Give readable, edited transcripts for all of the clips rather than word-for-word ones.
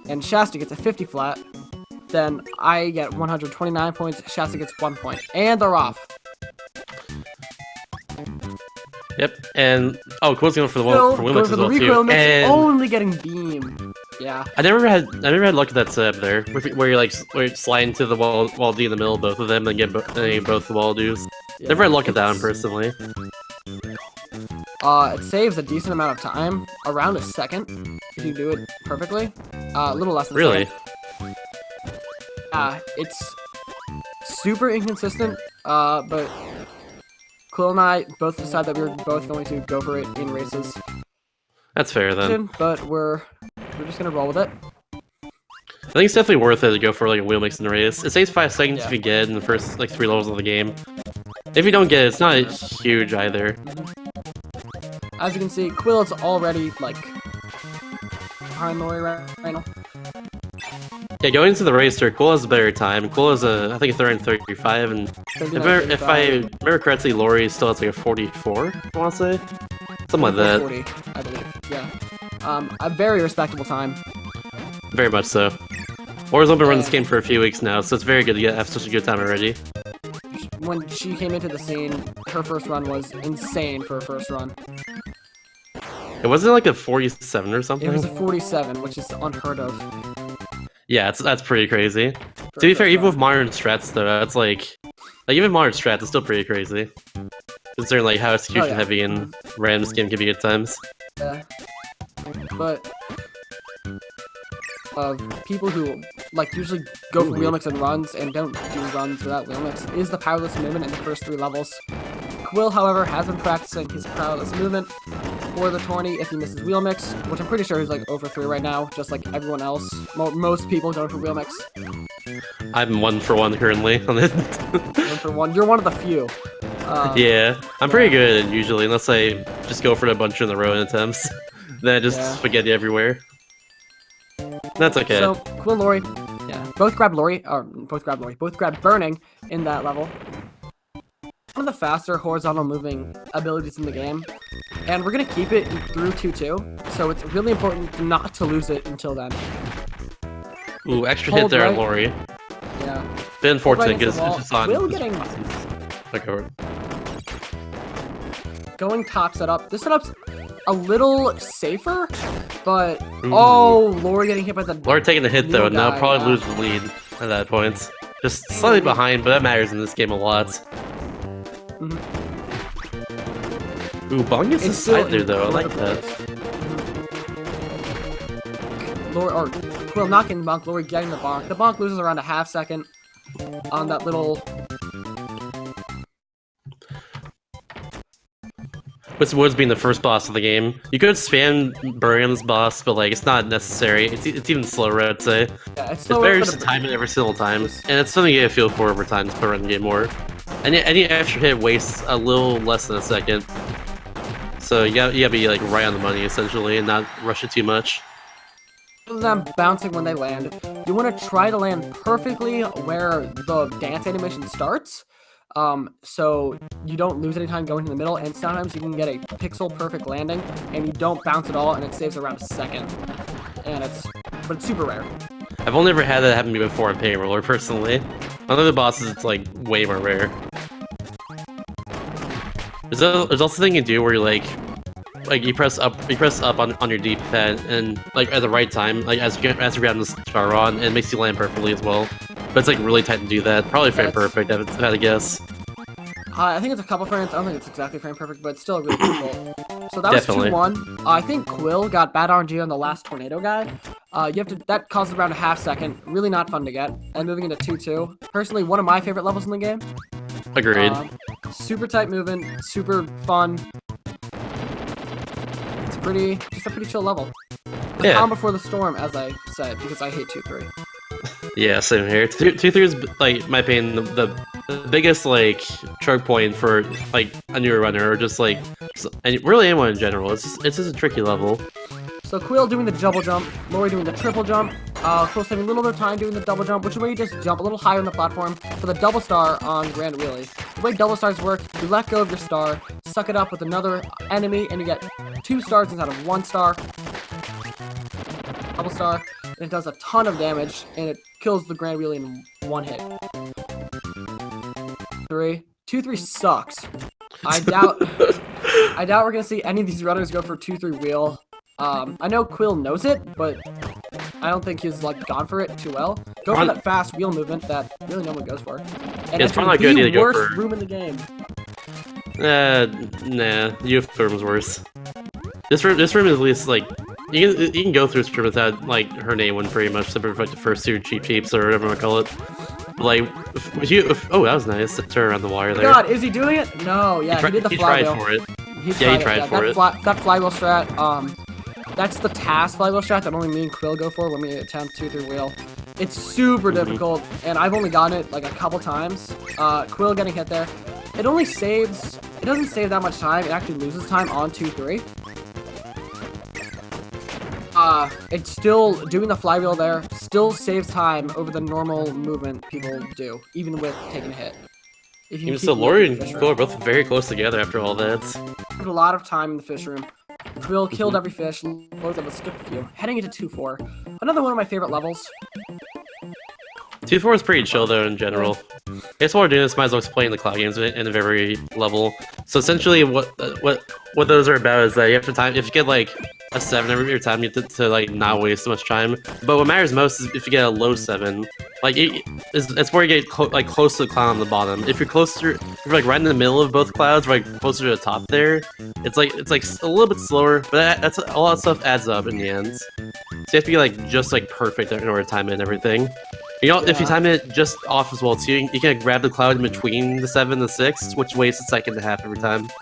and Shasta gets a 50 flat, then I get 129 points, Shasta gets 1 point, and they're off. Yep, and Quil's going for the Wilmix as well too. Recoil mix, And only getting beam. Yeah. I never had luck at that setup there, where you slide into the wall D in the middle of both of them and get both the wall Ds. Yeah, never had luck at that one personally. It saves a decent amount of time, around a second, if you do it perfectly. A little less than a Really? second. It's super inconsistent, but Quil and I both decided that we were both going to go for it in races. That's fair then. But we're just gonna roll with it. I think it's definitely worth it to go for like a wheel mix in the race. It saves 5 seconds if you get it in the first like 3 levels of the game. If you don't get it, it's not huge either. As you can see, Quil is already like behind Laurie right now. Yeah, going into the race there, Quil has a better time. Quil is I think a 35, and if I remember correctly, Laurie still has like a 44, I want to say. Something like that. 40, I believe, yeah. A very respectable time. Very much so. Laurie's only been running this game for a few weeks now, so it's very good to have such a good time already. When she came into the scene, her first run was insane for her first run. It wasn't like a 47 or something? It was a 47, which is unheard of. Yeah, that's pretty crazy. To be fair, even with modern strats though, that's like even modern strats is still pretty crazy. Considering like how execution heavy and random this game can be at times. Yeah. But people who like usually go for wheel mix and runs and don't do runs without wheel mix is the powerless movement in the first 3 levels. Quil, however, has been practicing his powerless movement for the tourney if he misses wheel mix, which I'm pretty sure he's like over 3 right now, just like everyone else. Most people going for wheel mix. I'm 1 for 1 currently on it. 1 for 1. You're one of the few. Yeah, I'm pretty good at it usually, unless I just go for a bunch in the row in attempts. Then I just spaghetti everywhere. That's okay. So Quil and Laurie, both grab Burning in that level. One of the faster horizontal moving abilities in the game, and we're gonna keep it through 2-2. So it's really important not to lose it until then. Ooh, extra hit there on Laurie. Yeah. Been unfortunate because it's just on. Quil getting Okay. going top setup. This setup's a little safer, but Laurie getting hit by the. Laurie taking the hit though, and now probably lose the lead at that point. Just slightly behind, but that matters in this game a lot. Ooh, Bong gets inside there though. I like that. Quil knocking the bonk. Laurie getting the bonk. The bonk loses around a half second on that little. With Woods being the first boss of the game, you could spam burning on this boss, but like it's not necessary. It's even slower, I'd say. Yeah, it's better to time it every single time, and it's something you get a feel for over time to put around the game more. Any extra hit wastes a little less than a second, so you gotta be like right on the money essentially, and not rush it too much. Other than bouncing when they land, you want to try to land perfectly where the dance animation starts. So you don't lose any time going to the middle, and sometimes you can get a pixel perfect landing and you don't bounce at all, and it saves around a second. And but it's super rare. I've only ever had that happen to me before in Pain Roller personally. On other bosses it's like way more rare. There's also a thing you do where you like you press up on your D-pad and like at the right time, like as you grab the star on, and it makes you land perfectly as well. But it's like really tight to do that. Probably frame perfect, if I had to guess. I think it's a couple frames. I don't think it's exactly frame perfect, but it's still really difficult. So that was 2-1. I think Quil got bad RNG on the last tornado guy. That causes around a half second. Really not fun to get. And moving into 2-2. Personally, one of my favorite levels in the game. Agreed. Super tight movement, super fun. It's just a pretty chill level. The calm before the storm, as I said, because I hate 2-3. Yeah, same here. 2-3 is like my opinion the biggest like choke point for like a newer runner, or just like really anyone in general. It's just a tricky level. So Quil doing the double jump, Laurie doing the triple jump, Quil saving a little bit of time doing the double jump, which is where you just jump a little higher on the platform for the double star on Grand Wheelie. The way double stars work, you let go of your star, suck it up with another enemy, and you get 2 stars instead of 1 star. Double star. It does a ton of damage, and it kills the Grand Wheelie in one hit. 2-3 sucks. I doubt we're gonna see any of these runners go for 2-3 wheel. I know Quil knows it, but I don't think he's like gone for it too well. Go for that fast wheel movement that really no one goes for. And it's probably not good to go for. Room in the game. Nah, U-Firm is worse. This room is at least like you can go through this room without like hurting anyone pretty much, except for like the first two cheap or whatever you want to call it. Like, oh, that was nice. Turn around the wire there. God, is he doing it? No, yeah, he did the flywheel. He tried for it. He tried for it. That flywheel strat, that's the task flywheel strat that only me and Quil go for when we attempt 2-3 wheel. It's super difficult, and I've only gotten it like a couple times. Quil getting hit there. It only saves, it doesn't save that much time, it actually loses time on 2-3. It's still, doing the flywheel there, still saves time over the normal movement people do, even with taking a hit. Even so, Laurie and Quil are both very close together after all that. A lot of time in the fish room. Quil killed every fish, both of us skipped a few. Heading into 2-4. Another one of my favorite levels. 2-4 is pretty chill though in general. I guess while we're doing this, might as well explain the cloud games in a very level. So essentially, what those are about is that you have to time. If you get like a 7 every time, you have to like not waste so much time. But what matters most is if you get a low 7. Like it's where you get close to the cloud on the bottom. If you're closer, if you're like right in the middle of both clouds, right closer to the top there, it's like a little bit slower. But that's a lot of stuff adds up in the end. So you have to be like just like perfect in order to time it and everything. You know, if you time it just off as well too, you can grab the cloud in between the 7 and the 6, which wastes a second and a half every time. So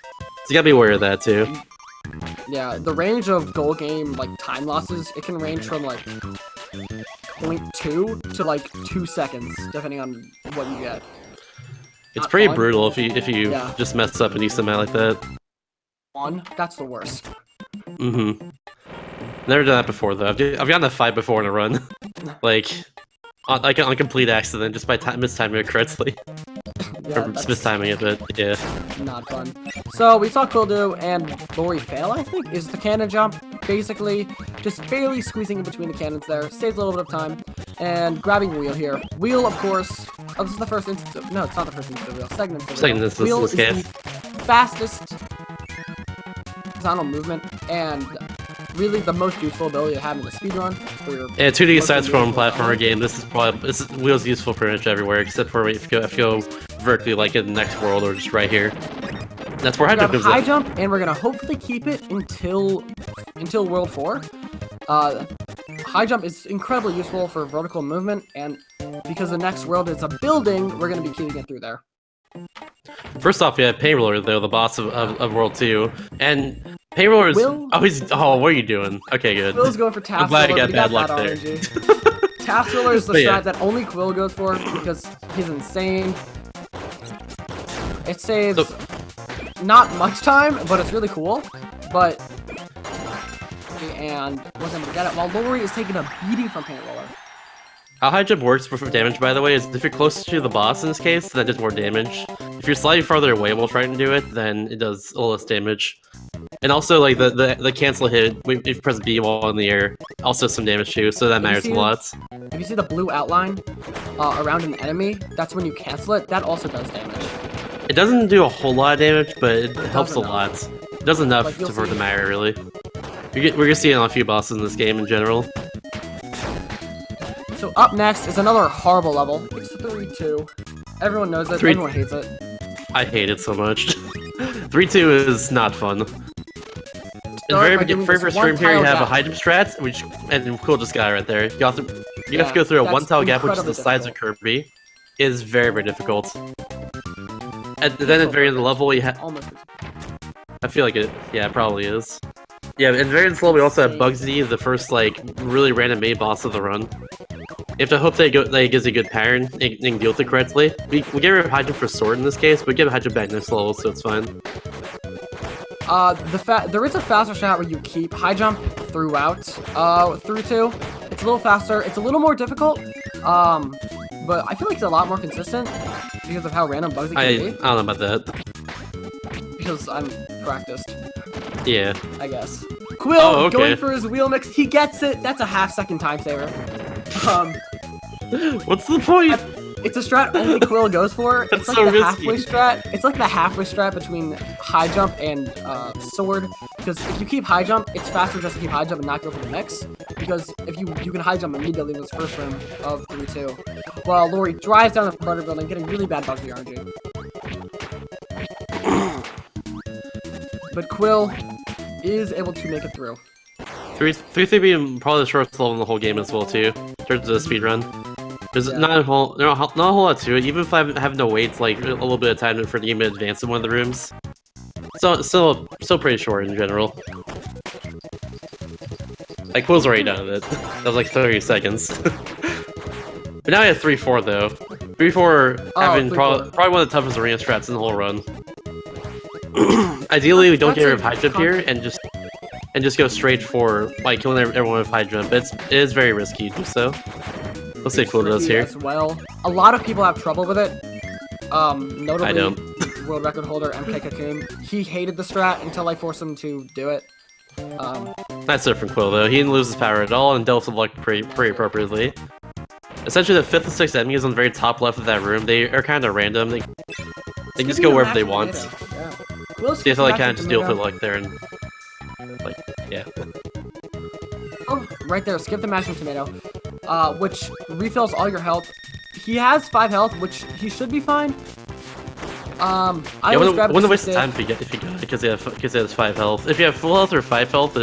you gotta be aware of that too. Yeah, the range of goal game like time losses, it can range from like 0.2 to like 2 seconds, depending on what you get. It's Not pretty fun. brutal if you just mess up and use something like that. That's the worst. Never done that before though. I've gotten a 5 before in a run, like on complete accident just by mistiming it correctly. Yeah, or mistiming it, but yeah. Not fun. So we saw Quil do and Laurie fail, I think, is the cannon jump. Basically, just barely squeezing in between the cannons there. Saves a little bit of time. And grabbing Wheel here. Wheel, of course. Oh, this is the first instance of, no, it's not the first instance of Wheel. Second instance of Wheel. Wheel is the fastest horizontal movement and really the most useful ability to have in the speedrun. Yeah, 2D side-scrolling platformer game. Wheel's useful pretty much everywhere, except for if you go vertically, like in the next world or just right here. That's where high jump comes in. High jump, and we're gonna hopefully keep it until World 4. High jump is incredibly useful for vertical movement, and because the next world is a building, we're gonna be keeping it through there. First off, yeah, Payroller though, the boss of World 2, and Payroller is what are you doing? Okay, good. Quil's going for Task. I'm glad you got bad luck there. Task Roller is the strat that only Quil goes for because he's insane. It saves not much time, but it's really cool. But and wasn't able to get it while Laurie is taking a beating from Payroller. How high jump works for damage, by the way, is if you're closer to the boss in this case, that does more damage. If you're slightly farther away while trying to do it, then it does a little less damage. And also, like, the cancel hit, if you press B while in the air, also some damage too, so that matters a lot. If you see the blue outline around an enemy, that's when you cancel it. That also does damage. It doesn't do a whole lot of damage, but it helps a lot. It does enough for it to matter, really. We're gonna see it on a few bosses in this game in general. So up next is another horrible level. It's 3-2. Everyone knows it. Everyone hates it. I hate it so much. 3-2 is not fun. In the very first stream here, you have a high jump strat, and Quil just got it right there. You have to go through a one-tile gap, which is the size of Kirby. It is very, very difficult. And then at the very end of the level, you have... I feel like it. Yeah, it probably is. Yeah, and very slow, we also have Bugsy, the first, like, really random made boss of the run. You have to hope that it gives a good pattern and can deal with it correctly. We get rid of high jump for sword in this case, but we get a high jump back next level, so it's fine. There is a faster shot where you keep high jump throughout, through 2. It's a little faster, it's a little more difficult, but I feel like it's a lot more consistent because of how random Bugsy can be. I don't know about that. Because I'm practiced. Yeah. I guess. Quil okay. going for his wheel mix. He gets it. That's a half-second time saver. What's the point? It's a strat only Quil goes for. That's It's like so the risky. halfway strat. It's like the halfway strat between high jump and sword. Because if you keep high jump, it's faster just to keep high jump and not go for the mix. Because if you can high jump immediately in this first round of 3-2. Well, Laurie drives down the butter building, getting really bad bugs with the RNG. But Quil is able to make it through. 3-3 being probably the shortest level in the whole game as well too. In terms of the speed run. There's not a whole lot to it. Even if I have no weights, like a little bit of time for the game to advance in one of the rooms. So still pretty short in general. Like Quil's already done it. That was like 30 seconds. But now I have 3-4 though. 3-4 having probably one of the toughest arena strats in the whole run. Ideally, we don't get rid of high jump here and just go straight for like killing everyone with high jump. It is very risky to do so. Let's see what Quil does here. As well, a lot of people have trouble with it. Notably, I don't. World record holder MK Cocoon. He hated the strat until I forced him to do it. That's it from Quil though. He didn't lose his power at all and dealt with luck pretty appropriately. Essentially, the 5th and 6th enemies on the very top left of that room, they are kind of random. They just go wherever they want. Yeah. So you have to like kind of just deal with their luck there and like yeah. Oh, right there. Skip the maximum tomato, which refills all your health. He has 5 health, which he should be fine. I wouldn't waste time if you got it because he has 5 health. If you have full health or 5 health,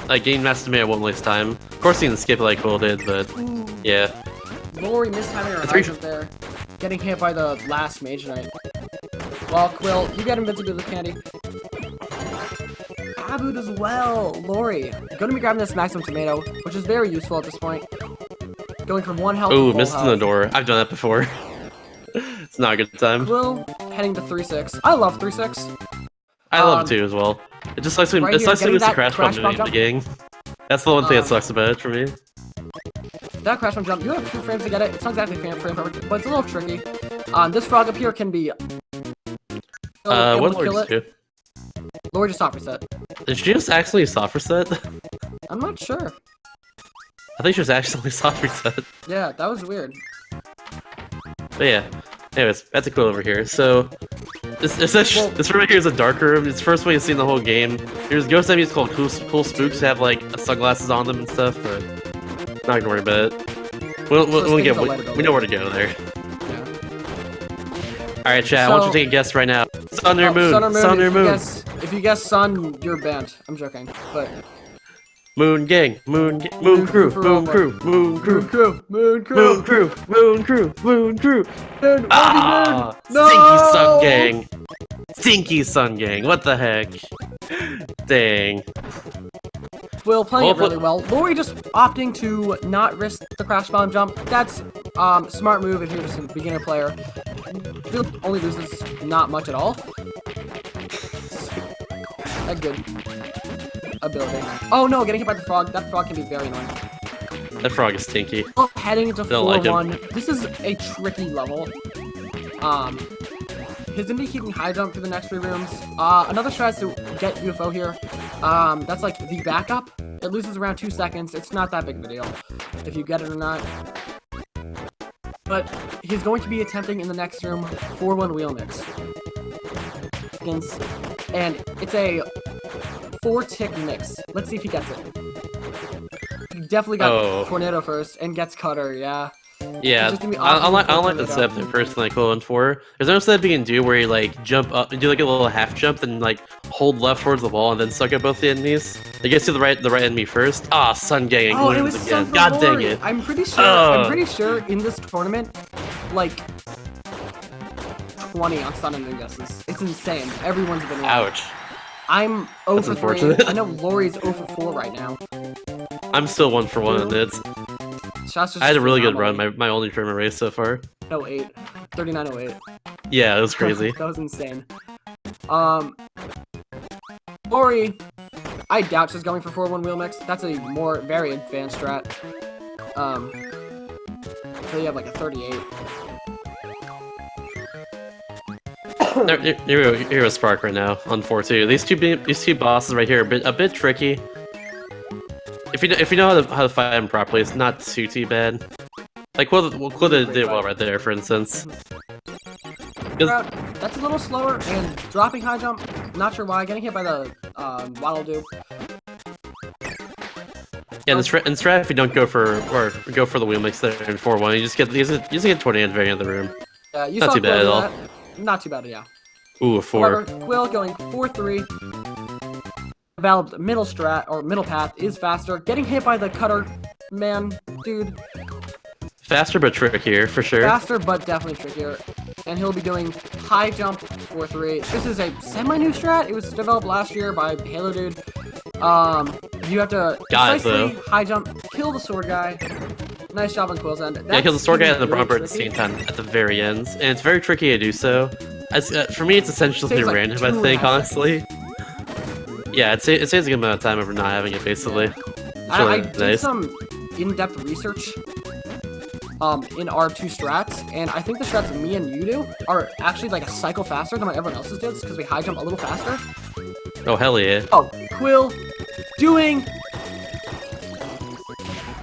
like getting max tomato won't waste time. Of course, you can skip it like Quil did, but yeah. Laurie mistiming her high jump there, getting hit by the last Mage Knight. Well, Quil, you get invincibility candy. Abood as well. Laurie, gonna be grabbing this maximum tomato, which is very useful at this point. Going from 1 health to full missed health. in the door. I've done that before. It's not a good time. Quil heading to 3-6. I love 3-6. I love it too as well. It just sucks when right it sucks when here, it's a getting crash that bomb in the gang. That's the one thing that sucks about it for me. That crash bomb jump, you have 2 frames to get it. It's not exactly frame perfect, but it's a little tricky. This frog up here can be. What Laurie do? Laurie just soft reset. Did she just actually soft reset? I'm not sure. I think she was actually soft reset. Yeah, that was weird. But yeah. Anyways, that's a Quil over here. So this room right here is a dark room. It's the first way you've seen the whole game. There's ghost enemies called cool spooks that have like sunglasses on them and stuff, but not gonna worry about it. We know where to go there. Yeah. Alright, chat, I want you to take a guess right now. Sun or moon? Sun or moon? If you guess sun, you're banned. I'm joking, but Moon gang, moon crew, moon crew, moon crew, moon crew, moon crew, moon crew, moon crew. Ah, no! Stinky sun gang. Stinky sun gang. What the heck? Dang. Quil playing it really well. Laurie just opting to not risk the crash bomb jump. That's smart move if you're just a beginner player. Really only loses not much at all. A good ability. Oh no, getting hit by the frog. That frog can be very annoying. That frog is stinky. Heading into 4-1. This is a tricky level. He's gonna be keeping high jump for the next 3 rooms. Another strat is to get UFO here. That's like the backup. It loses around 2 seconds. It's not that big of a deal if you get it or not. But he's going to be attempting in the next room 4-1 wheel mix. And it's a 4-tick mix. Let's see if he gets it. He definitely got Tornado first and gets Cutter, yeah. Yeah, I don't like the setup that personally Quil went for. There's no setup you can do where you like jump up and do like a little half jump and like hold left towards the wall and then suck at both the enemies. It gets to the right enemy first. Ah, Sun Gang wins again. God dang it. I'm pretty sure in this tournament, like 20 on Sun and guesses. It's insane. Everyone's been wrong. Ouch. I'm 0 for 3. I know Laurie's 0 for 4 right now. I'm still 1 for 1 on this. I had a really good run, my only tournament race so far. 08. 39.08. Yeah, it was crazy. That was insane. Laurie, I doubt she's going for 4-1 wheel mix. That's a very advanced strat. So you have like a 38. Here we go, Spark right now on 4-2. These two bosses right here are a bit tricky. if you know how to fight him properly, it's not too bad. Like Quil did well right there, for instance. That's a little slower, and dropping high jump, not sure why, getting hit by the Waddle Doo. Yeah, in strat, if you don't go for the wheel mix there in 4-1, you just get 20 at the very end of the room. Yeah, you not saw too bad at all. That. Not too bad, yeah. Ooh, a 4. However, Quil going 4-3. Developed middle strat or middle path is faster. Getting hit by the cutter, man, dude. Faster but trickier for sure. Faster but definitely trickier. And he'll be doing high jump 4-3. This is a semi-new strat. It was developed last year by Halo Dude. You have to precisely high jump, kill the sword guy. Nice job on Quil's end. Yeah, kill the sword guy and the Bronco at the same time at the very end, and it's very tricky to do so. For me, it's essentially like random. I think honestly. Yeah, it saves a good amount of time over not having it, basically. I did some in-depth research in our 2 strats, and I think the strats me and you do are actually like a cycle faster than what everyone else's does, because we high jump a little faster. Oh, hell yeah. Oh, Quil doing...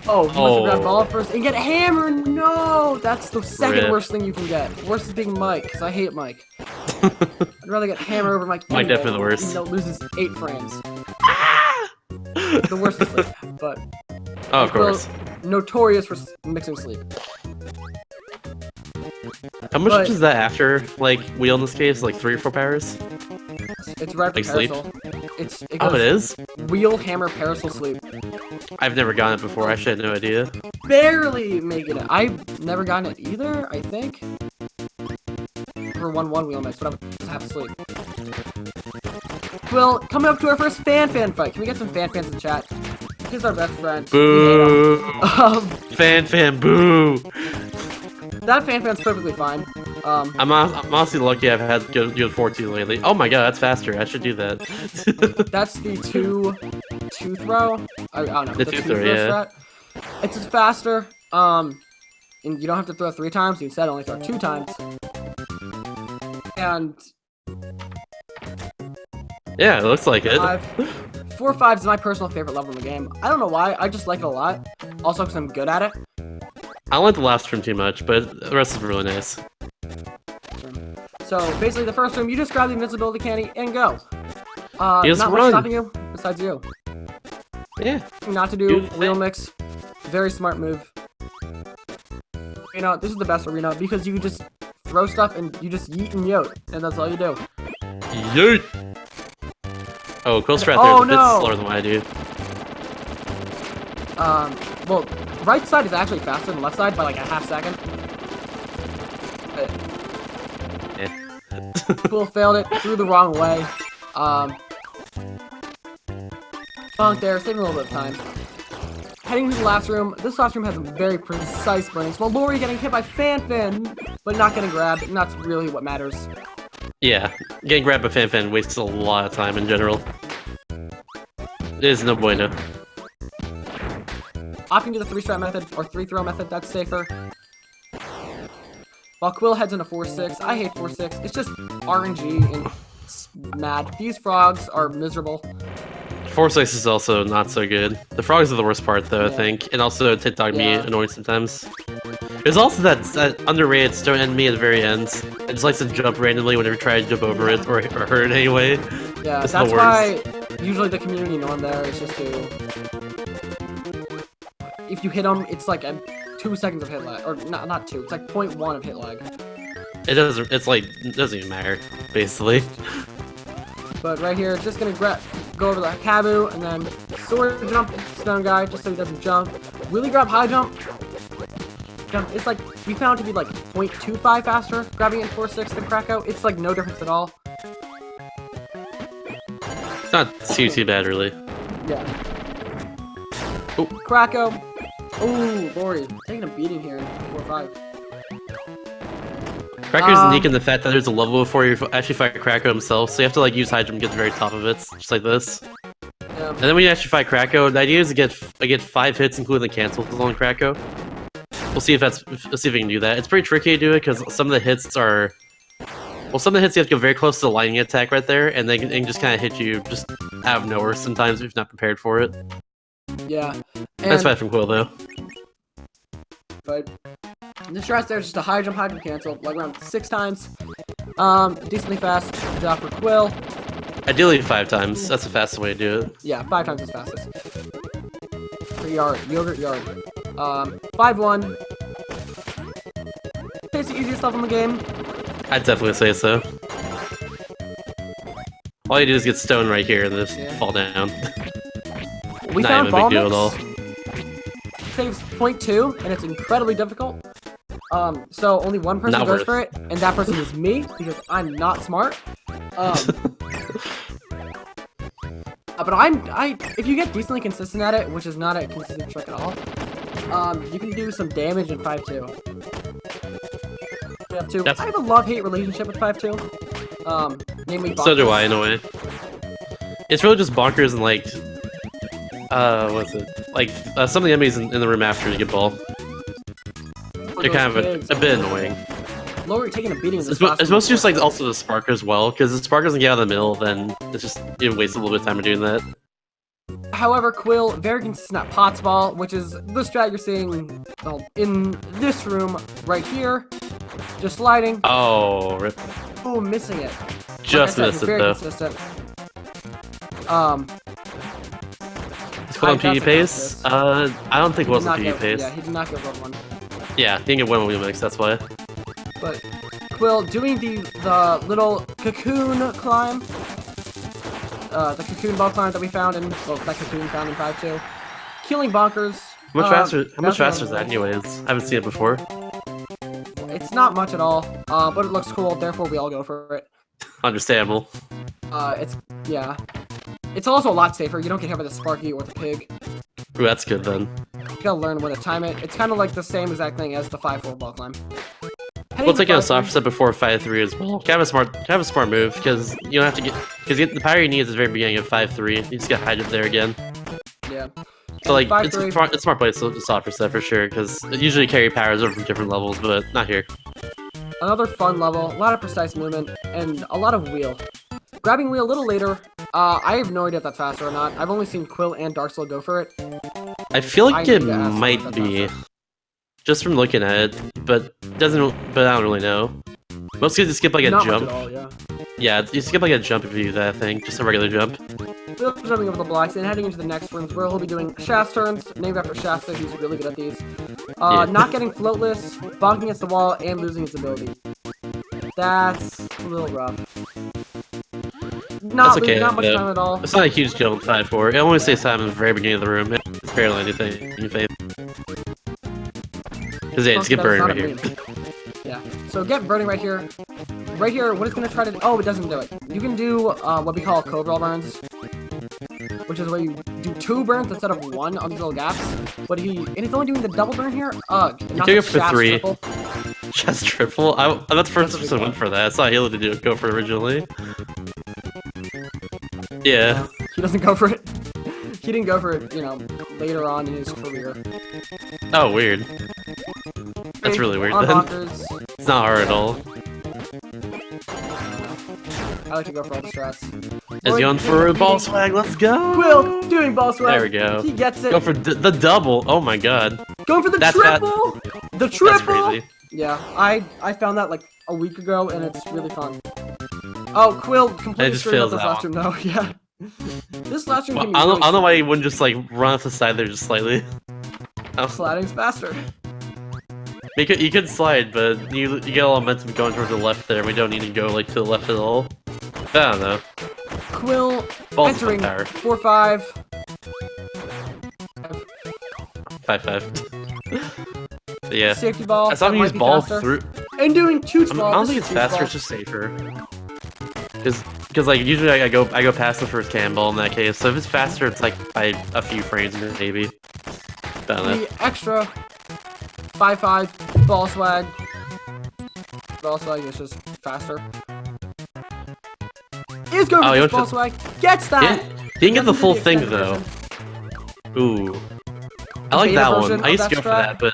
Oh, he must have grabbed ball first and get hammered. No, that's the second worst thing you can get. Worst is being Mike, because I hate Mike. I'd rather get hammered over Mike. Mike definitely the worst. Even though it loses 8 frames. The worst is sleep, but of course. Notorious for mixing sleep. How much is that after like wheel in this case? Like 3 or 4 powers? It's right for like sleep. It Oh, it is. Wheel, hammer, parasol, sleep. I've never gotten it before. I actually had no idea. Barely making it. I've never gotten it either. I think for 1-1 wheel mix, but I was half asleep. Well, coming up to our first fan fight. Can we get some fans in chat? He's our best friend. Boo! Fan, boo! That fan's perfectly fine. I'm honestly lucky I've had good 4-2 lately. Oh my god, that's faster. I should do that. That's the two throw. I don't know. The two throw, yeah. Strat. It's just faster. And you don't have to throw 3 times. You instead only throw 2 times. And yeah, it looks like it. 4-5 is my personal favorite level in the game. I don't know why. I just like it a lot. Also, because I'm good at it. I don't like the last room too much, but the rest is really nice. So basically, the first room, you just grab the invincibility candy and go. Just not run. much stopping you besides you. Yeah. Not to do wheel mix. Very smart move. You know, this is the best arena because you just throw stuff and you just yeet and yote, and that's all you do. Yeet. Oh, Quil strat there is a bit slower than what I do. Well, right side is actually faster than left side by like a half second. Quil failed it, threw the wrong way. Bonk there, saving a little bit of time. Heading to the last room. This last room has very precise burnings. While Laurie getting hit by Fan, but not getting grabbed, and that's really what matters. Yeah, getting grabbed by Fan wastes a lot of time in general. It is no bueno. Opting to the 3-strat method, or 3-throw method, that's safer. While Quil heads into 4-6, I hate 4-6. It's just RNG and it's mad. These frogs are miserable. 4-6 is also not so good. The frogs are the worst part, though, I think. And also, Tit-Dog me annoying sometimes. There's also that underrated stone enemy at the very end. It just likes to jump randomly whenever you try to jump over it or hurt it anyway. Yeah, that's why usually the community norm there is just to... If you hit them, it's like 2 seconds of hit lag. Or not 2, it's like 0.1 of hit lag. It doesn't even matter, basically. But right here, just gonna go over the Kabu, and then sword jump stone guy, just so he doesn't jump. Really grab high jump. It's like, we found it to be like 0.25 faster, grabbing in 4-6 than Krakow. It's like no difference at all. It's not too bad, really. Yeah. Ooh. Krakow. Ooh, Laurie, taking a beating here in 4-5. Cracker's unique in the fact that there's a level before you actually fight Krakow himself, so you have to like use high jump to get to the very top of it, just like this. Yeah. And then when you actually fight Krakow, the idea is to get 5 hits, including the cancels on Krakow. We'll see if we can do that. It's pretty tricky to do it because some of the hits are, some of the hits you have to go very close to the lightning attack right there, and they can just kind of hit you just out of nowhere sometimes if you're not prepared for it. Yeah. That's And bad from Quil though. but the strat there is just a high jump cancel, like around 6 times. Decently fast job for Quil. Ideally 5 times. That's the fastest way to do it. Yeah, 5 times as fastest. For yogurt yard. 5-1. It's the easiest level in the game. I'd definitely say so. All you do is get stoned right here and just fall down. We Not found even a ball big deal at all. Saves 0.2, and it's incredibly difficult. So only one person Not goes worth. for it, and that person is me, because I'm not smart. But if you get decently consistent at it, which is not a consistent trick at all, you can do some damage in 5-2. That's- I have a love-hate relationship with 5-2. Namely bonkers. So do I, in a way. It's really just bonkers and like, what's it? Like, some of the enemies in the room after you get ball. They're kind of a bit annoying. Laurie taking a beating. It's mostly just like also the spark as well, because if the spark doesn't get out of the middle, then it's just you waste a little bit of time doing that. However, Quil, very consistent at Pot's Ball, which is the strat you're seeing in this room right here. Just sliding. Oh, rip. Oh, missing it. Just like I said, missed it very though. Consistent. It's Quil on PE pace. I don't think it was on PE pace. Yeah, he did not get 1-1. Yeah, he didn't get 1 wheel mix. That's why. But Quil doing the little cocoon climb. The cocoon ball climb that we found in, well, that cocoon found in 5-2. Killing bonkers. How much faster? How much that's faster is that, anyways? I haven't seen it before. It's not much at all, but it looks cool. Therefore, we all go for it. Understandable. Yeah. It's also a lot safer. You don't get hit by the Sparky or the pig. Ooh, that's good then. You gotta learn when to time it. It's kind of like the same exact thing as the 5-4 ball climb. We'll take a soft set before 5-3 as well. Kind of a smart move because you don't have to because the power you need is at the very beginning of 5-3. You just get hide it there again. Yeah. So like it's a smart place to softer set for sure because usually carry powers over from different levels, but not here. Another fun level, a lot of precise movement, and a lot of wheel. Grabbing wheel a little later. I have no idea if that's faster or not. I've only seen Quil and Darksoul go for it. I feel like it might be, just from looking at it, but I don't really know. Most kids just skip like a Not jump. much at all, yeah. Yeah, you skip like a jump if you do that thing, just a regular jump. We'll be jumping over the blocks and heading into the next rooms where he'll be doing Shast turns, named after Shasta, who's really good at these. Not getting floatless, bonking against the wall, and losing its ability. That's a little rough. That's okay, Not much time at all. It's not a huge jump 5-4. It only stays time in the very beginning of the room. It's barely anything in faith. Because yeah, just get burned right here. Yeah, so get burning right here. Right here, what it's going to try to do... Oh, it doesn't do it. You can do what we call Cobra burns, which is where you do 2 burns instead of 1 on these little gaps. But he's only doing the double burn here. Not you for 3. Triple. Just triple? I'm not the first person went for that. I saw Halo to go for it originally. Yeah. He doesn't go for it. He didn't go for it, later on in his career. Oh, weird. That's really weird then. It's not hard at all. I like to go for all the strats. Is he on for a ball swag? Let's go! Quil doing ball swag. There we go. He gets it. Go for the double. Oh my god. Going for the triple. The triple. That's crazy. Yeah, I found that like a week ago, and it's really fun. Oh, Quil completely screwed up this last room though. Yeah. This last room can be I don't know why he wouldn't just like run off the side there just slightly. Sliding's faster. You could slide, but you get a lot of momentum going towards the left there. We don't need to go like to the left at all. I don't know. Quil Balls entering power. 4-5. 5-5. Yeah. Safety ball. I saw him use ball through. And doing two I don't think it's faster. It's just safer. Because like usually I go past the first cannonball in that case. So if it's faster, it's like by a few frames maybe. Don't know. The extra 5-5 ball swag. Ball swag is just faster. Is going for this ball swag. Gets that. He didn't get the full thing though. Ooh. I like that one. I used to go for that, but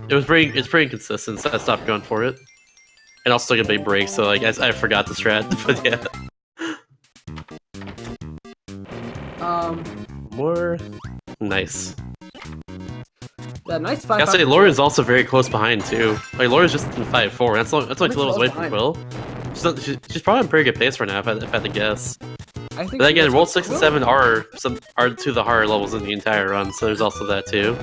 it's pretty inconsistent, so I stopped going for it. And also took a big break, so like I forgot the strat, but yeah. Nice. Yeah, nice I 5-5. gotta say, Laurie's also very close behind too. Like Laurie's just in 5-4. That's like 2 levels away from Quil. She's probably in pretty good pace right now, if I had to guess. I think. But then again, World 6 and 7 are two of the harder levels in the entire run, so there's also that too.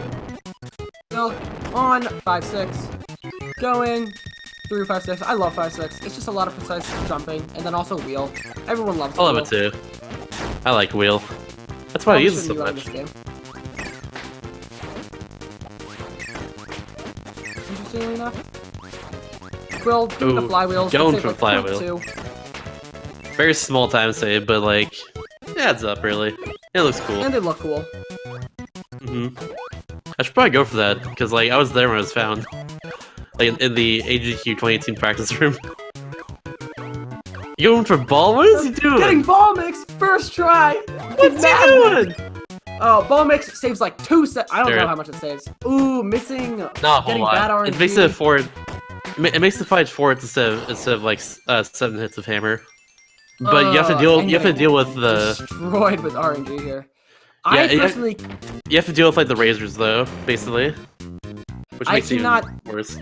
Quil on 5-6, going through 5-6. I love 5-6. It's just a lot of precise jumping, and then also wheel. Everyone loves. I love it too. I like wheel. That's why I use it so much. Interestingly enough, Quil doing the flywheels. Going for flywheel. Very small time save, but like, it adds up really. It looks cool. And they look cool. I should probably go for that, because like, I was there when it was found. Like, in the AGQ 2018 practice room. You going for ball? What is he doing? Getting ball mix first try! What's he doing? Oh, ball mix saves like 2 seconds. I don't know how much it saves. Ooh, missing. Not a whole lot. It makes it forward. It makes the fight forward instead of like 7 hits of hammer. But you have to deal. You have to deal with the destroyed with RNG here. Yeah, I personally. You have to deal with like the razors though, basically. Which makes it even worse.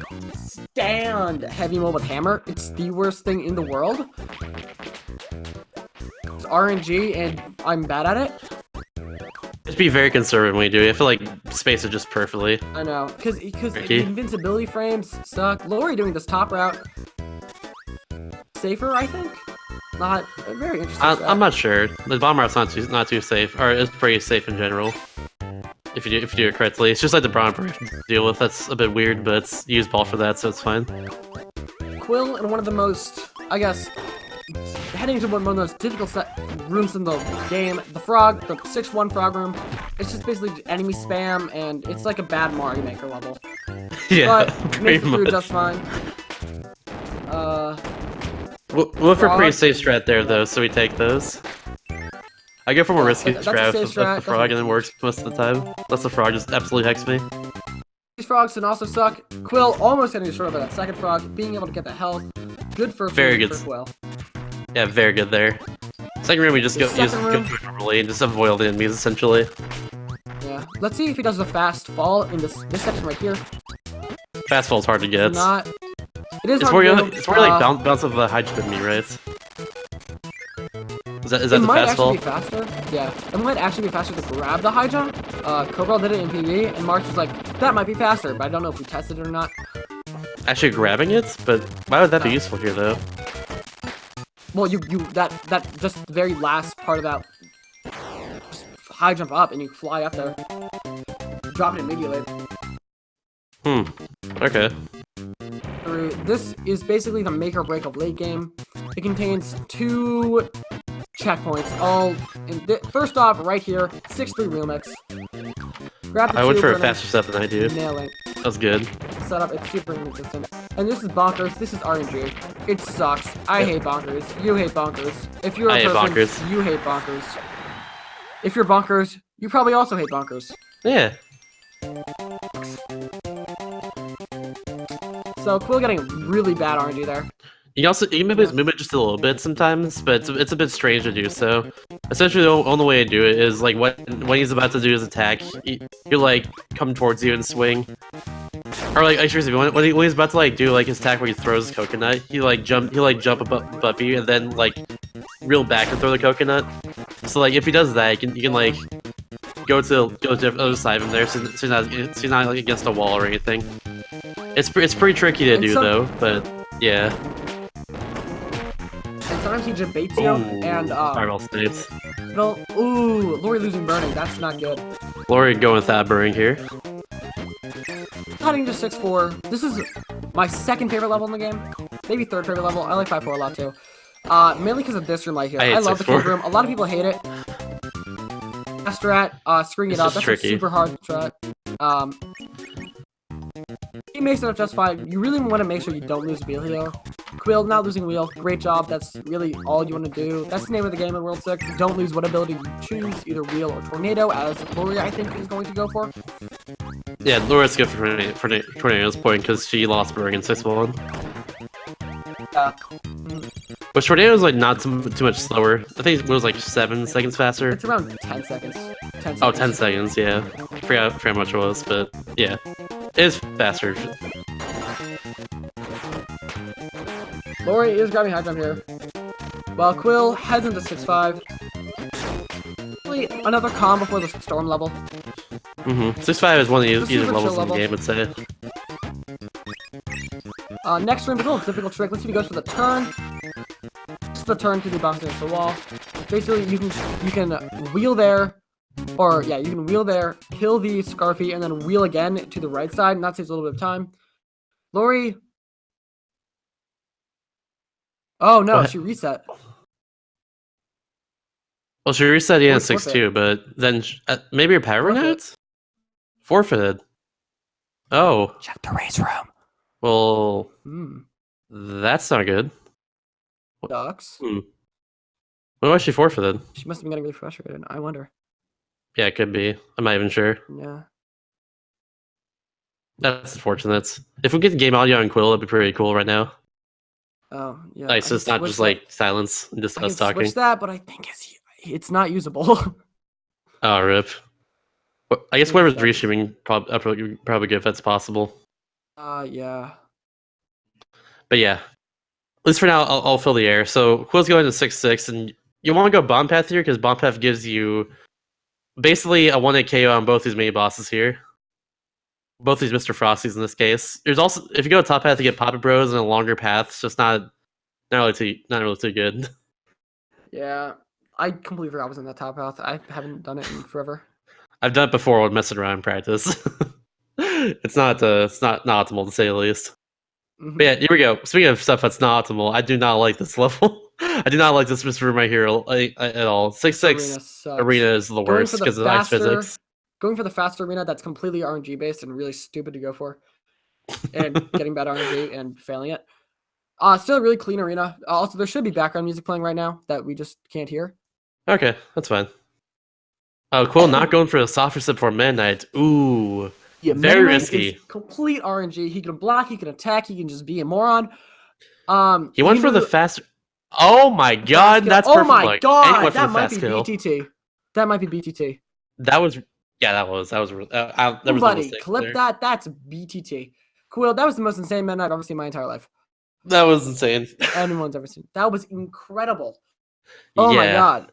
Stand heavy mode with hammer. It's the worst thing in the world. It's RNG and I'm bad at it. Just be very conservative when you do it. I feel like space it just perfectly. I know, because the invincibility frames suck. Laurie doing this top route. Safer, I think. Not very interesting. I'm not sure. The bomb route's not too safe, or it's pretty safe in general. If you do it correctly, it's just like the brown to deal with. That's a bit weird, but it's used ball for that, so it's fine. Quil in one of the most, I guess, heading to one of the most difficult rooms in the game. The frog, the 6-1 frog room. It's just basically enemy spam, and it's like a bad Mario Maker level. Yeah, but makes it through just fine. We'll for pretty safe strat there though, so we take those. I go for more risky strat with the frog, and it works most of the time. Unless the frog just absolutely hexes me. These frogs can also suck. Quil almost getting destroyed by that second frog, being able to get the health. Good first very good for Quil. Yeah, very good there. Second room, we just go normally and just avoid all the enemies essentially. Yeah. Let's see if he does the fast fall in this section right here. Fast fall's hard to get. It's hard to get. It's where you like bounce off the high jump me, right? Is that the fast fall? It might actually be faster. Yeah, it might actually be faster to grab the high jump. Kirby did it in PvE, and Mark was like, that might be faster, but I don't know if we tested it or not. Actually grabbing it? But why would that be useful here, though? Well, that just the very last part of that, just high jump up, and you fly up there. Drop it immediately. Okay. This is basically the make or break of late game. It contains 2 checkpoints. All first off, right here, 6-3 remix. Grab the I went for a faster step than I do. Nailing. That was good. Setup, it's super inconsistent. And this is bonkers. This is RNG. It sucks. I hate bonkers. You hate bonkers. If you're a person, you hate bonkers. If you're bonkers, you probably also hate bonkers. Yeah. So Quil getting really bad RNG there. You can move his movement just a little bit sometimes, but it's a bit strange to do so. Essentially, the only way to do it is like when he's about to do his attack, he'll like come towards you and swing. Or like seriously, when he's about to like do like his attack where he throws his coconut, he'll jump above you and then like reel back and throw the coconut. So like if he does that, you can like go to the other side of him there, so you're not like against a wall or anything. It's pretty tricky to do though, but yeah. And sometimes he just baits you, and fireball states. Well, ooh, Laurie losing burning. That's not good. Laurie going with that burning here. Cutting to 6-4. This is my second favorite level in the game. Maybe third favorite level. I like 5-4 a lot too. Mainly because of this room right here. I love the Kirby room. A lot of people hate it. Strat, screwing it up. That's a super hard strat. He makes it up just fine. You really want to make sure you don't lose wheel here. Quil not losing wheel. Great job. That's really all you want to do. That's the name of the game in World 6. Don't lose what ability you choose, either wheel or tornado, as Laurie I think is going to go for. Yeah, Laurie's good for tornado's point because she lost burning in 6-1. But tornado's like not too much slower. I think it was like 7 seconds faster. It's around 10 seconds. 10 seconds. Oh, 10 seconds, yeah. I forgot how much it was, but yeah. It is faster. Laurie is grabbing high jump here. While Quil heads into 6-5. Really another calm before the storm level. 6-5 is one of the easier super levels chill in the game, I'd say. Next room is a little difficult trick. Let's see if he goes for the turn. Just the turn because he bounces against the wall. Basically, you can wheel there, or yeah, you can wheel there, kill the Scarfy, and then wheel again to the right side, and that saves a little bit of time. Laurie. Oh no, she reset. Well, she reset in at Forfeit. 6-2, but then maybe her power notes? Forfeited. Oh. Check the race room. Well, that's not good. Ducks. Why was she forfeited? She must have been getting really frustrated. I wonder. Yeah, it could be. I'm not even sure. Yeah. That's unfortunate. If we get the game audio on Quil, that'd be pretty cool right now. Oh, yeah. Like, so it's not just like silence and just I can us talking. switch that, but I think it's not usable. Oh, rip. Well, I guess whoever's restreaming probably good if that's possible. Yeah. But yeah, at least for now, I'll fill the air. So Quill's going to 6-6, and you want to go Bomb Path here because Bomb Path gives you basically a 1-hit KO on both these mini bosses here. Both these Mr. Frosties in this case. There's also, if you go top path, you get Papa Bros and a longer path. It's just not really too good. Yeah, I completely forgot I was in that top path. I haven't done it in forever. I've done it before with messing around in practice. It's not optimal to say the least. But yeah, here we go. Speaking of stuff that's not optimal, I do not like this level. I do not like this room right here at all. 6-6 arena is the worst because of the ice physics. Going for the faster arena that's completely RNG based and really stupid to go for, and getting bad RNG and failing it. Still a really clean arena. Also, there should be background music playing right now that we just can't hear. Okay, that's fine. Oh, Quil not going for a softer step for midnight. Ooh, yeah, very risky. Complete RNG. He can block. He can attack. He can just be a moron. He went for the faster. Oh my god, that's perfect. Oh my god, that might be kill. BTT. That might be BTT. That was that was Buddy, clip that. That's BTT. Quil, that was the most insane man I've ever seen in my entire life. That was insane. Anyone's ever seen. That was incredible. Oh my god.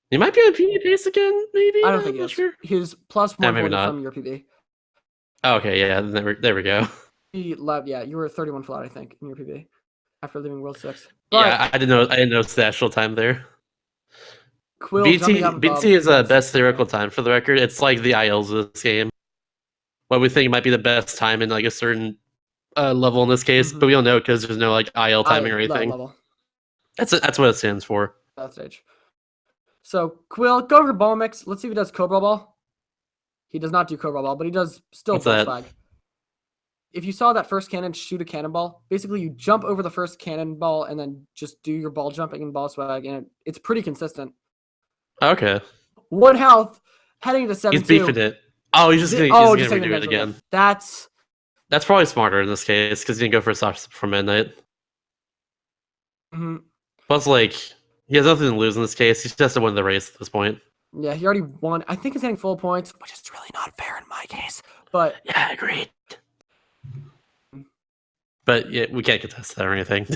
He might be on PB pace again, maybe? I don't think he is. Sure. He's plus 140 from your PB. Oh, okay, yeah, there we go. Yeah, you were 31 flat, I think, in your PB after leaving World 6. But yeah, I didn't know the actual time there. Quil BT is the best theoretical time for the record. It's like the ILs of this game. What we think might be the best time in like a certain level in this case, but we don't know because there's no like IL timing or anything. Level. That's what it stands for. That stage. So Quil, go over ball mix. Let's see if he does Cobra Ball. He does not do Cobra Ball, but he does still full flag. If you saw that first cannon shoot a cannonball, basically you jump over the first cannonball and then just do your ball jumping and ball swag, and it's pretty consistent. Okay. 1 health, heading to 7-2. He's beefing it. Oh, he's just gonna redo it again. That's probably smarter in this case because he didn't go for a soft step for midnight. Plus, like, he has nothing to lose in this case. He just has to win the race at this point. Yeah, he already won. I think he's getting full points, which is really not fair in my case. But yeah, agreed. But yeah, we can't contest that or anything.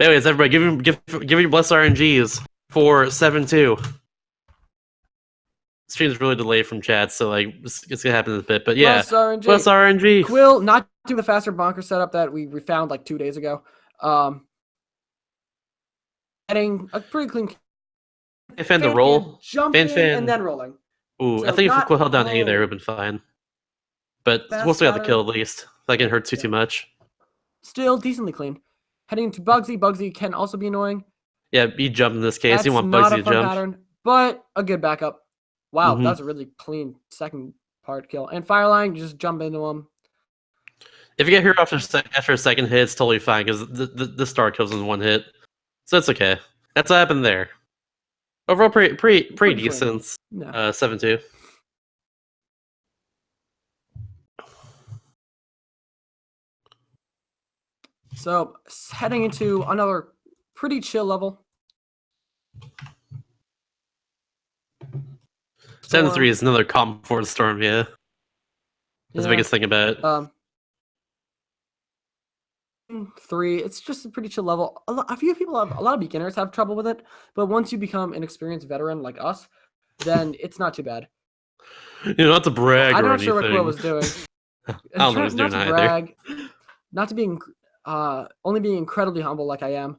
Anyways, everybody, give your blessed RNGs for 7-2. Stream's really delayed from chat, so like it's gonna happen in a bit. But yeah, plus RNG. Quil not doing the faster bonker setup that we found like 2 days ago. Getting a pretty clean. Fan the roll, jumping and then rolling. Ooh, so I think if Quil held down A there, it would have been fine. But we'll still got the kill at least. That didn't hurt too much. Still decently clean. Heading to Bugsy. Bugsy can also be annoying. Yeah, he jumped in this case. You want Bugsy to jump. Pattern, but a good backup. Wow, that's a really clean second part kill. And Fireline, just jump into him. If you get here after a second hit, it's totally fine because the star kills in 1 hit. So that's okay. That's what happened there. Overall, pretty decent. 7-2. So heading into another pretty chill level. Storm. 7-3 is another comp for the Storm, yeah. That's the biggest thing about it. 3, it's just a pretty chill level. A lot of beginners have trouble with it, but once you become an experienced veteran like us, then it's not too bad. Not to brag I'm or not sure what anything. Quil was doing. I don't know what he's doing not to either. brag, not to being only being incredibly humble like I am.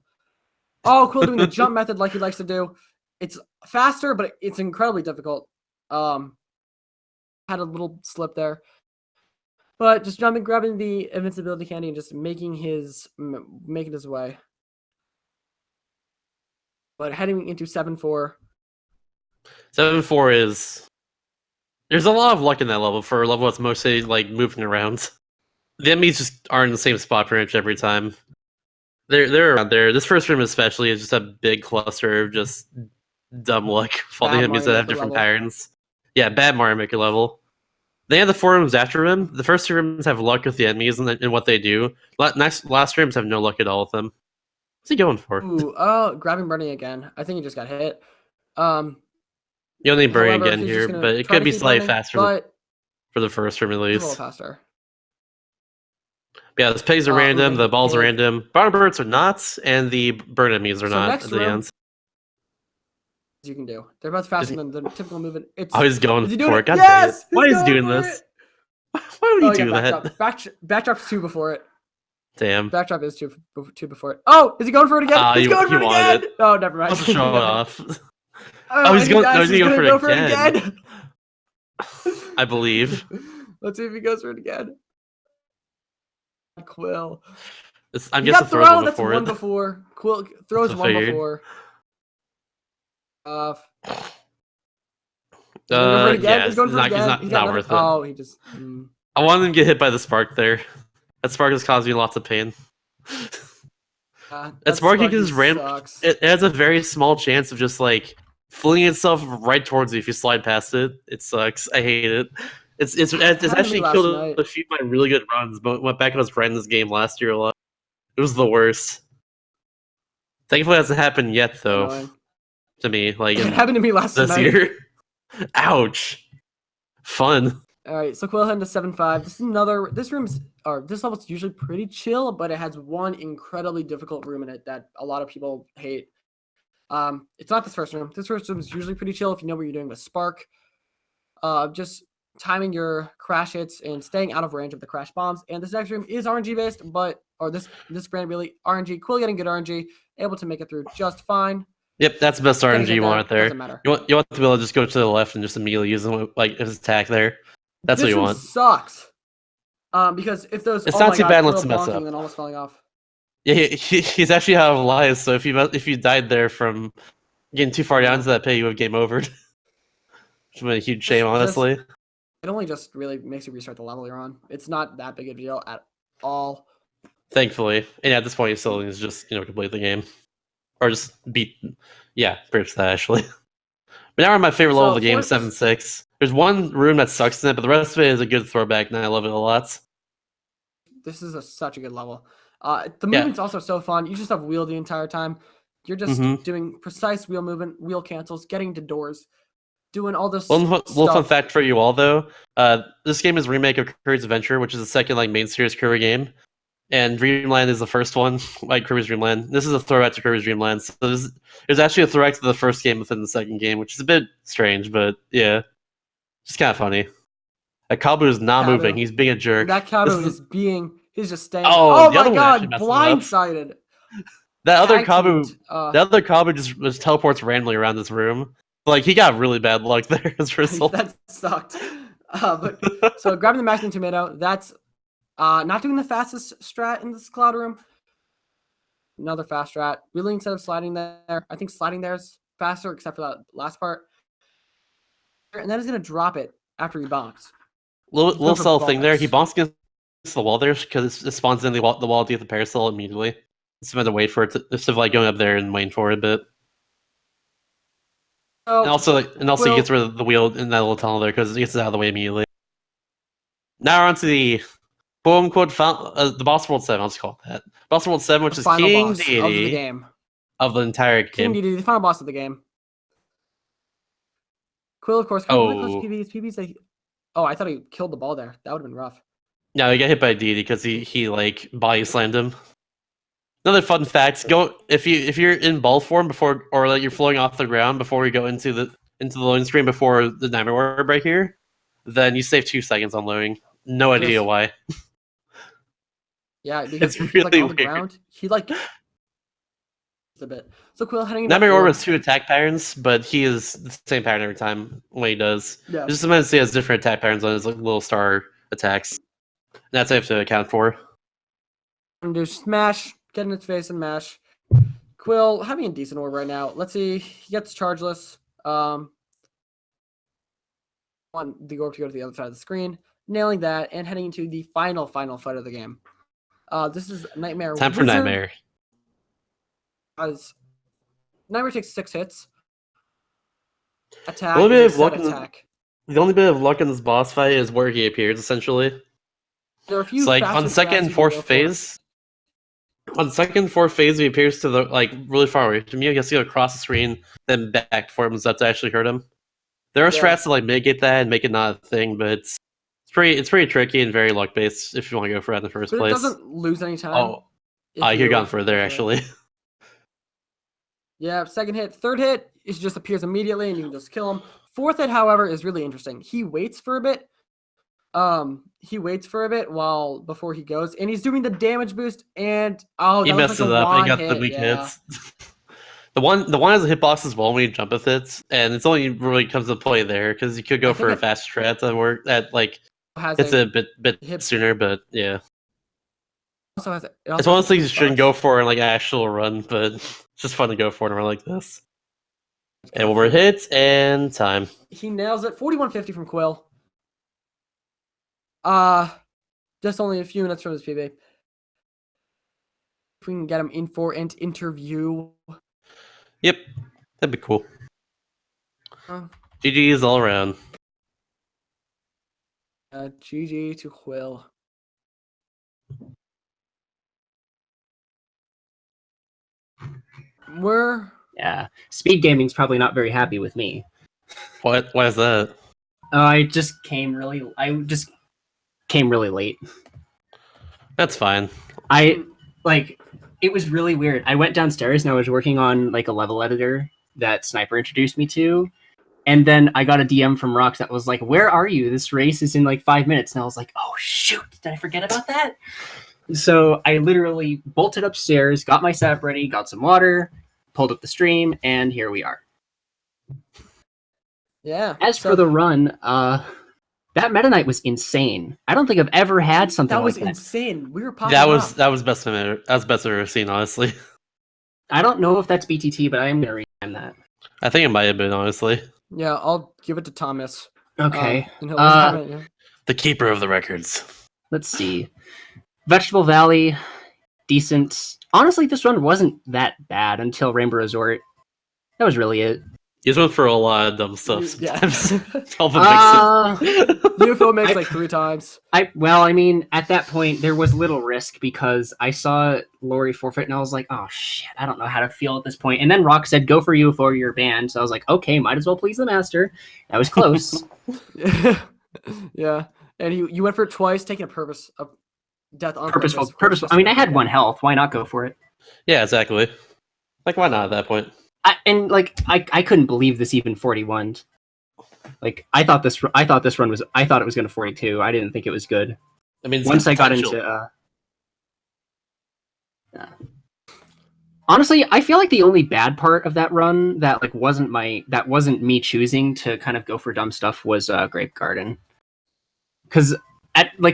Oh, Quil doing the jump method like he likes to do. It's faster, but it's incredibly difficult. Had a little slip there. But just jumping, grabbing the invincibility candy, and just making his way. But heading into 7-4. 7-4 is... There's a lot of luck in that level for a level that's mostly like moving around. The enemies just aren't in the same spot pretty much every time. They're around there. This first room especially is just a big cluster of just dumb luck. All the enemies that have different patterns. Yeah, bad Mario Maker level. They have the 4 rooms after them. The first 2 rooms have luck with the enemies and what they do. Last rooms have no luck at all with them. What's he going for? Ooh, grabbing Bernie again. I think he just got hit. You don't need Bernie again here, but it could be slightly faster for the first room at least. A little faster. Yeah, the pegs are random, the balls are random, Barnbirds are not, and the burn enemies are not at the end. You can do. They're both faster than the typical movement. Oh, he's going for it. God yes! dang it. Why is he doing this? Why would he do that? Backdrop's 2 before it. Damn. Backdrop is 2 before it. Oh, is he going for it again? He's going for it again! Oh, never mind. Let's show it off. He's going for it again. I believe. Let's see if he goes for it again. Quil. I'm guessing throw that's one before. Quil throws one before. He's going for it again. He's not worth it. Oh, he just. I wanted him to get hit by the spark there. That spark has caused me lots of pain. That spark is random. It has a very small chance of just like flinging itself right towards you if you slide past it. It sucks. I hate it. It's actually killed a few of my really good runs, but went back and was running this game last year a lot. It was the worst. Thankfully, it hasn't happened yet, though. To me, like it happened to me this year. Ouch. Fun. All right, so Quil heading to 7-5. This level's usually pretty chill, but it has one incredibly difficult room in it that a lot of people hate. It's not this first room. This first room is usually pretty chill if you know what you're doing with Spark. Just timing your crash hits and staying out of range of the crash bombs. And this next room is RNG based, this grand really RNG. Quil getting good RNG, able to make it through just fine. Yep, that's the best RNG you want out there. You want to be able to just go to the left and just immediately use them like his attack there. That's what you want. This sucks. Because if those it's not too bad unless it mess up. And then almost falling off. Yeah, he's actually out of lives. So if you died there from getting too far down to that pit, you would have game over. Which would be a huge shame, honestly. It only just really makes you restart the level you're on. It's not that big a deal at all. Thankfully, and at this point, you still is just complete the game, or just beat. Yeah, pretty much that actually. But now we're on my favorite level of the game, 7-6. There's one room that sucks in it, but the rest of it is a good throwback, and I love it a lot. This is such a good level. The movement's also so fun. You just have wheel the entire time. You're just doing precise wheel movement, wheel cancels, getting to doors, doing all this little fun fact for you all, though. This game is a remake of Kirby's Adventure, which is the second main series Kirby game. And Dreamland is the first one, like Kirby's Dream Land. This is a throwback to Kirby's Dream Land. So there's actually a throwback to the first game within the second game, which is a bit strange, but yeah. Just kind of funny. That Kabu is not moving. He's being a jerk. That Kabu he's just staying. Oh my god, blindsided. That other Kabu just teleports randomly around this room. Like, he got really bad luck there as a result. That sucked. So grabbing the Maximum Tomato, that's not doing the fastest strat in this cloud room. Another fast strat. Really, instead of sliding there, I think sliding there is faster, except for that last part. And then he's going to drop it after he bonks. Little subtle thing there. He bonks against the wall there because it spawns in the wall to get the parasol immediately. Instead of wait for it instead of going up there and waiting for it a bit. And also he gets rid of the wheel in that little tunnel there because it gets it out of the way immediately. Now we're on to the quote-unquote the Boss World 7, I'll just call it that. Boss World 7, which is King Deity of the game. Of the entire game. King Deity, the final boss of the game. Quil, of course, coming really close Oh. to PB. PB's like, oh, I thought he killed the ball there. That would have been rough. No, he got hit by DD because he like body slammed him. Another fun fact: if you're in ball form before, or like you're floating off the ground before we go into the loading screen before the Nightmare Orb right here, then you save 2 seconds on loading. No idea why. Yeah, because It's if he's like really on the weird. ground, he like a bit. So Quil heading into Nightmare Orb field. has 2 attack patterns, but he is the same pattern every time when he does. Yeah. Just sometimes he has different attack patterns on his like little star attacks. And that's what I have to account for. And do smash, get in its face and mash. Quil having a decent orb right now. Let's see. He gets chargeless. Want the orb to go to the other side of the screen, nailing that, and heading into the final fight of the game. This is Nightmare Time for Wizard. Nightmare. As Nightmare takes 6 hits. Attack The only bit is of a set luck in attack. the only bit of luck in this boss fight is where he appears, essentially. There are a few So like fast on the and second and fast you can go fourth for. phase, he appears to the like really far away from you. I guess you go across the screen, then back for him to actually hurt him. There are strats to like mitigate that and make it not a thing, but it's pretty tricky and very luck based if you want to go for that in the first But place. it doesn't lose any time. Oh, you could have gone further actually. Yeah, second hit. Third hit, it just appears immediately and you can just kill him. Fourth hit, however, is really interesting. He waits for a bit. While before he goes, and he's doing the damage boost, and He that messed was like it a up and got hit. the weak hits. The one has a hitbox as well when you jump with it, and it's only really comes to play there because you could go for a fast strat that work that like it's a bit sooner, but yeah. It's one of those things you shouldn't go for in like an actual run, but it's just fun to go for in a run like this. And one more hit and time. He nails it. 4150 from Quil. Just only a few minutes from his PB. If we can get him in for an interview. Yep, that'd be cool. GG's all around. GG to Quil. Yeah, Speed Gaming's probably not very happy with me. What? Why is that? I just came really late. That's fine. It was really weird. I went downstairs and I was working on like a level editor that Sniper introduced me to. And then I got a DM from Rox that was like, "Where are you? This race is in like 5 minutes." And I was like, "Oh shoot, did I forget about that?" So I literally bolted upstairs, got my setup ready, got some water, pulled up the stream, and here we are. Yeah. As for the run, that Meta Knight was insane. I don't think I've ever had something like that. That was insane. We were popping That was best I've ever seen, honestly. I don't know if that's BTT, but I am gonna rename that. I think it might have been, honestly. Yeah, I'll give it to Thomas. Okay. The keeper of the records. Let's see. Vegetable Valley, decent. Honestly, this run wasn't that bad until Rainbow Resort. That was really it. You just went for a lot of dumb stuff. Yeah. UFO makes like 3 times. At that point, there was little risk because I saw Laurie forfeit and I was like, oh shit, I don't know how to feel at this point. And then Rock said, go for UFO or you're banned. So I was like, okay, might as well please the master. That was close. Yeah. And you went for it twice, taking a purpose of death on purposeful. I mean, I had 1 health. Why not go for it? Yeah, exactly. Like, why not at that point? I couldn't believe this even 41'd. Like I thought it was going to 42. I didn't think it was good. I mean, once I got into honestly, I feel like the only bad part of that run that wasn't me choosing to kind of go for dumb stuff was Grape Garden. Cuz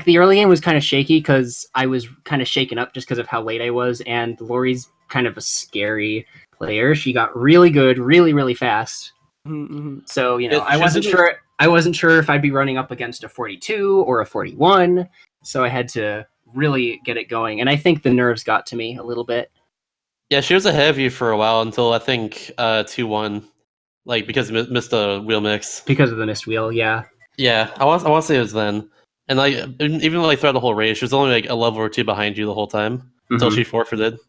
the early game was kind of shaky because I was kind of shaken up just because of how late I was, and Laurie's kind of a scary player. She got really good really, really fast. Mm-hmm. So, I wasn't sure if I'd be running up against a 42 or a 41. So I had to really get it going. And I think the nerves got to me a little bit. Yeah, she was ahead of you for a while until I think 2-1. Like, because you missed the wheel mix. Because of the missed wheel, yeah. Yeah, I want to say it was then. And like, even like throughout the whole race, she was only like a level or 2 behind you the whole time until she forfeited.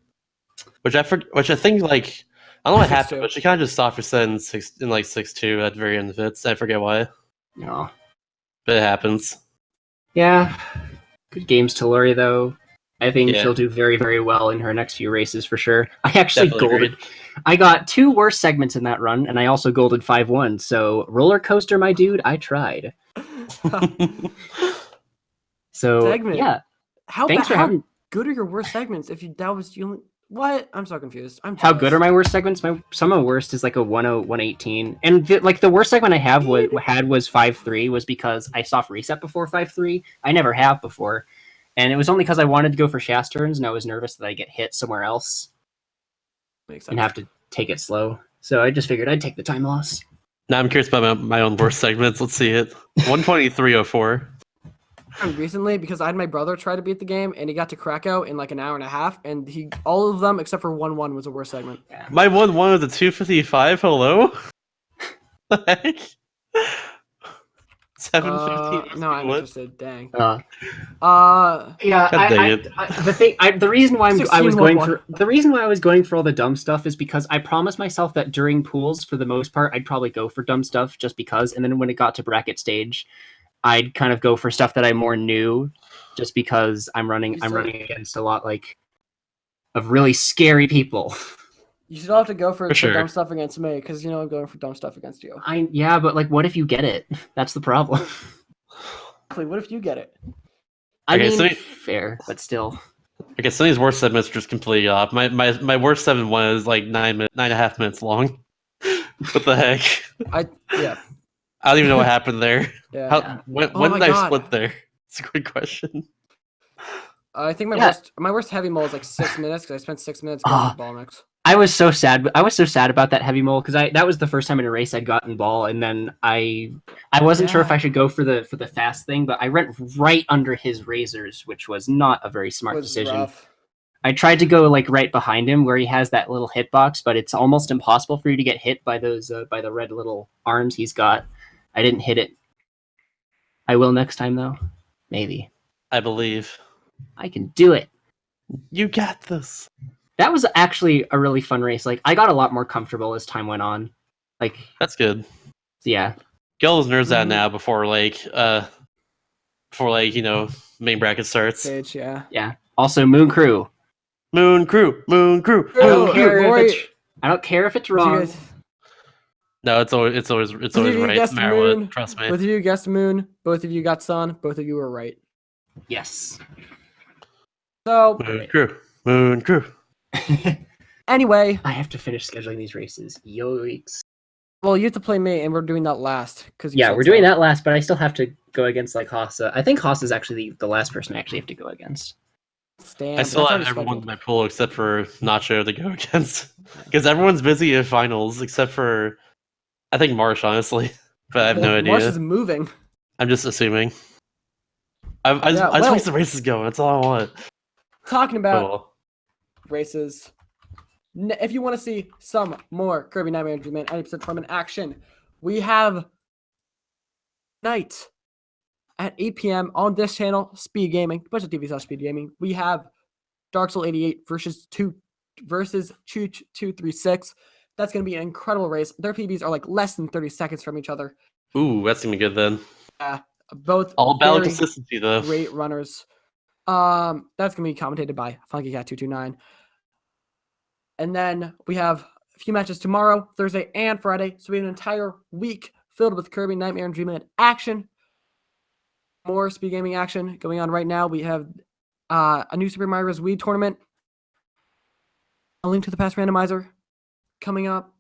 Which I think like I don't know what 6'2". happened, but she kind of just stopped for set in 6'2" at the very end of it. I forget why, No. but it happens. Yeah. Good games to Laurie, though. I think Yeah. she'll do very, very well in her next few races for sure. I actually Definitely golded. agreed. I got 2 worse segments in that run, and I also golded 5-1. So roller coaster, my dude. I tried. So Segment. yeah, How thanks for how having. good are your worst segments? If you that was you only what? I'm so confused. I'm How good jealous. are my worst segments? Some of my worst is like a 10, 118, and the worst segment I had was 5-3 was because I soft reset before 5-3. I never have before, and it was only because I wanted to go for Shast turns, and I was nervous that I get hit somewhere else Makes and sense. have to take it slow. So I just figured I'd take the time loss. Now I'm curious about my own worst segments. Let's see it. 123.04. Recently, because I had my brother try to beat the game, and he got to Krakow in like an hour and a half, and all of them except for 1-1 was a worst segment. Yeah. My 1-1 was a 255. Hello. The heck? 715. No, I'm What? interested. Dang. Yeah, God dang it. the reason why I was going 16-1-1. for the reason why I was going for all the dumb stuff is because I promised myself that during pools, for the most part, I'd probably go for dumb stuff just because, and then when it got to bracket stage, I'd kind of go for stuff that I more knew, just because I'm running against a lot of really scary people. You should all have to go for sure. dumb stuff against me, because I'm going for dumb stuff against you. Yeah, but like, what if you get it? That's the problem. What if you get it? I Okay, mean, so fair, but still. Okay, some of these worst segments are just completely off. My worst 7-1 is like 9.5 minutes long. What the heck? Yeah. I don't even know what happened there. Yeah. When Oh my did I God. split there? It's a good question. I think Yeah. my worst heavy mole is like 6 minutes, because I spent 6 minutes going for ball mix. I was so sad. I was so sad about that heavy mole because that was the first time in a race I'd gotten ball, and then I wasn't sure if I should go for the fast thing, but I went right under his razors, which was not a very smart decision. Rough. I tried to go like right behind him where he has that little hitbox, but it's almost impossible for you to get hit by those by the red little arms he's got. I didn't hit it. I will next time though. Maybe. I believe. I can do it. You got this. That was actually a really fun race. Like, I got a lot more comfortable as time went on. Like, That's good. yeah. Get all those nerves out Mhm. now before main bracket starts. Stage, yeah. Yeah. Also, Moon Crew. Moon Crew. I don't Oh, care Laurie, if it's you wrong. guys- No, it's always Both of you right. guessed No matter what. Moon. Trust me. Both of you guessed Moon. Both of you got Sun. Both of you were right. Yes. So Moon Crew. Moon Crew. anyway, I have to finish scheduling these races. Yoicks. well, you have to play me, and we're doing that last. Yeah, we're doing that last, but I still have to go against like Hossa. I think Hossa is actually the last person I actually have to go against. Stand. I still have everyone in my pool except for Nacho to go against. Because everyone's busy in finals except for, I think, Marsh, honestly. But I have no idea. Marsh is moving. I'm just assuming. I just want to see the races going. That's all I want. Talking about Cool. races. If you want to see some more Kirby Nightmare Dream Man 80% from in action, we have night at 8 p.m. on this channel, Speed Gaming, twitch.tv/Speed Gaming. We have Dark Soul 88 versus Chooch 236. That's going to be an incredible race. Their PBs are like less than 30 seconds from each other. Ooh, that's gonna be good then. Both All battle very consistency though. great runners. That's gonna be commentated by FunkyCat229. And then we have a few matches tomorrow, Thursday, and Friday. So we have an entire week filled with Kirby Nightmare and Dreamland action. More Speed Gaming action going on right now. We have a new Super Mario's Wii tournament. A link to the past randomizer coming up.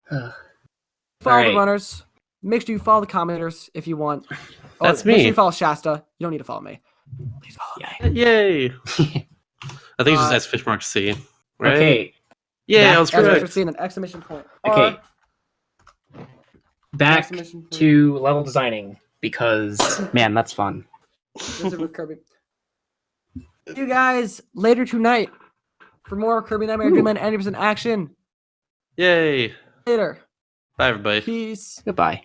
Follow the runners. Make sure you follow the commenters if you want. That's Make me. sure you follow Shasta. You don't need to follow me. Please follow me. Yay! I think it's just !C. Right? Okay. Yeah, I was That's what correct. you're seeing, an exclamation point. Okay. Back Exclamation point. to level designing because man, that's fun. This is with Kirby. See you guys later tonight for more Kirby Nightmare Dreamland 80% action. Yay! Later. Bye, everybody. Peace. Goodbye.